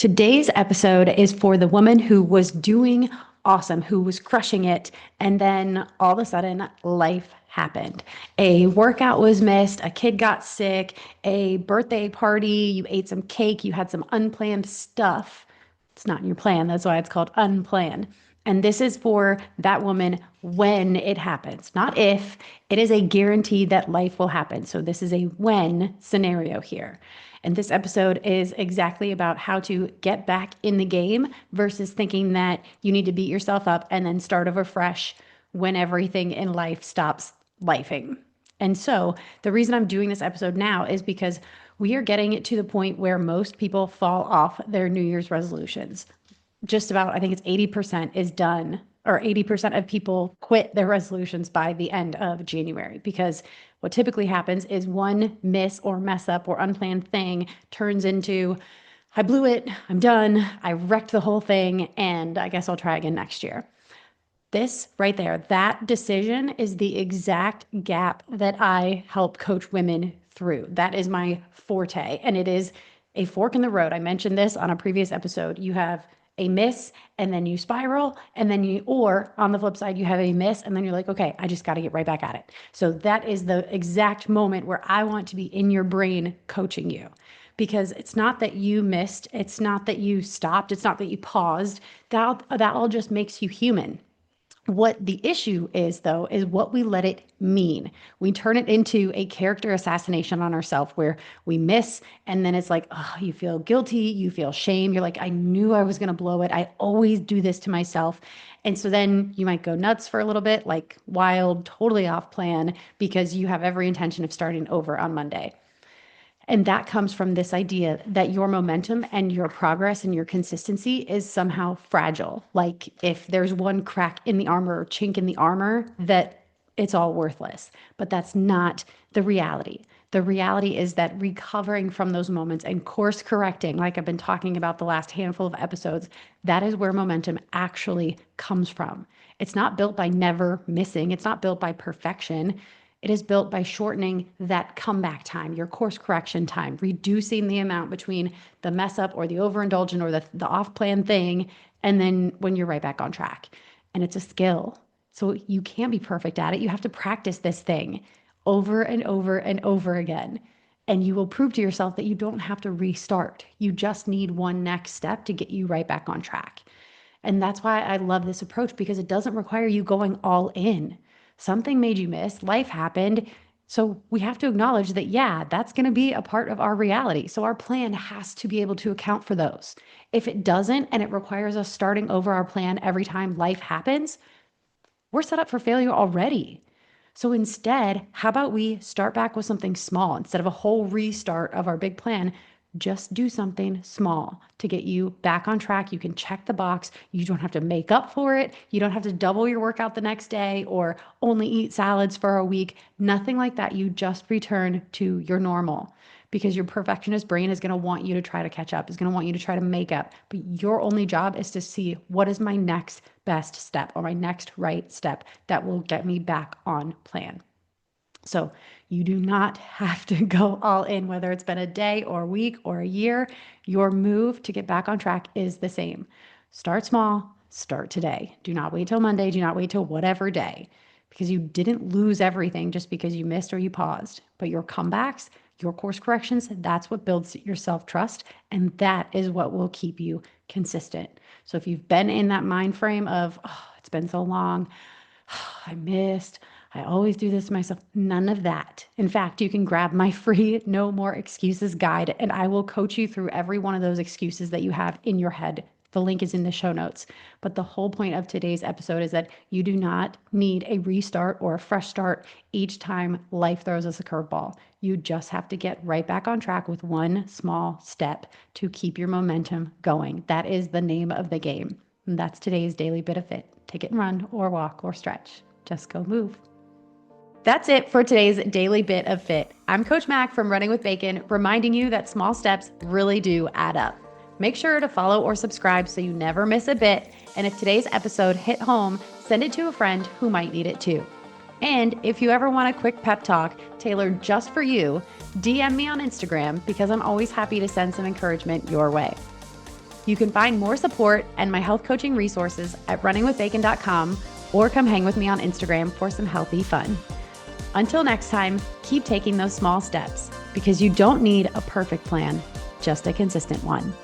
Today's episode is for the woman who was doing awesome, who was crushing it, and then all of a sudden life happened. A workout was missed, a kid got sick, a birthday party, you ate some cake, you had some unplanned stuff. It's not in your plan, that's why it's called unplanned. And this is for that woman when it happens, not if. It is a guarantee that life will happen. So this is a when scenario here. And this episode is exactly about how to get back in the game versus thinking that you need to beat yourself up and then start over fresh when everything in life stops lifing. And so the reason I'm doing this episode now is because we are getting it to the point where most people fall off their New Year's resolutions. Just about, I think it's 80% is done, or 80% of people quit their resolutions by the end of January, because what typically happens is one miss or mess up or unplanned thing turns into, I blew it, I'm done, I wrecked the whole thing, and I guess I'll try again next year. This right there, that decision is the exact gap that I help coach women through. That is my forte, and it is a fork in the road. I mentioned this on a previous episode. You have a miss and then you spiral, and then or on the flip side, you have a miss and then you're like, okay, I just got to get right back at it. So that is the exact moment where I want to be in your brain coaching you, because it's not that you missed, it's not that you stopped, it's not that you paused. That all just makes you human. What the issue is, though, is what we let it mean. We turn it into a character assassination on ourselves where we miss, and then it's like, oh, you feel guilty, you feel shame. You're like, I knew I was going to blow it. I always do this to myself. And so then you might go nuts for a little bit, like wild, totally off plan, because you have every intention of starting over on Monday. And that comes from this idea that your momentum and your progress and your consistency is somehow fragile. Like if there's one crack in the armor or chink in the armor, that it's all worthless. But that's not the reality. The reality is that recovering from those moments and course correcting, like I've been talking about the last handful of episodes, that is where momentum actually comes from. It's not built by never missing. It's not built by perfection. It is built by shortening that comeback time, your course correction time, reducing the amount between the mess up or the overindulgent or the off plan thing, and then when you're right back on track. And it's a skill. So you can't be perfect at it. You have to practice this thing over and over and over again. And you will prove to yourself that you don't have to restart. You just need one next step to get you right back on track. And that's why I love this approach, because it doesn't require you going all in. Something made you miss, life happened. So we have to acknowledge that, yeah, that's going to be a part of our reality. So our plan has to be able to account for those. If it doesn't, and it requires us starting over our plan every time life happens, we're set up for failure already. So instead, how about we start back with something small instead of a whole restart of our big plan? Just do something small to get you back on track. You can check the box. You don't have to make up for it. You don't have to double your workout the next day or only eat salads for a week. Nothing like that. You just return to your normal, because your perfectionist brain is going to want you to try to catch up, is going to want you to try to make up. But your only job is to see, what is my next best step or my next right step that will get me back on plan. So you do not have to go all in, whether it's been a day or a week or a year. Your move to get back on track is the same. Start small, start today. Do not wait till Monday. Do not wait till whatever day, because you didn't lose everything just because you missed or you paused. But your comebacks, your course corrections, that's what builds your self-trust. And that is what will keep you consistent. So if you've been in that mind frame of, oh, it's been so long, I missed, I always do this myself. None of that. In fact, you can grab my free No More Excuses guide, and I will coach you through every one of those excuses that you have in your head. The link is in the show notes. But the whole point of today's episode is that you do not need a restart or a fresh start each time life throws us a curveball. You just have to get right back on track with one small step to keep your momentum going. That is the name of the game. And that's today's daily bit of fit. Take it and run or walk or stretch. Just go move. That's it for today's daily bit of fit. I'm Coach Mack from Running with Bacon, reminding you that small steps really do add up. Make sure to follow or subscribe so you never miss a bit. And if today's episode hit home, send it to a friend who might need it too. And if you ever want a quick pep talk tailored just for you, DM me on Instagram, because I'm always happy to send some encouragement your way. You can find more support and my health coaching resources at runningwithbacon.com or come hang with me on Instagram for some healthy fun. Until next time, keep taking those small steps because you don't need a perfect plan, just a consistent one.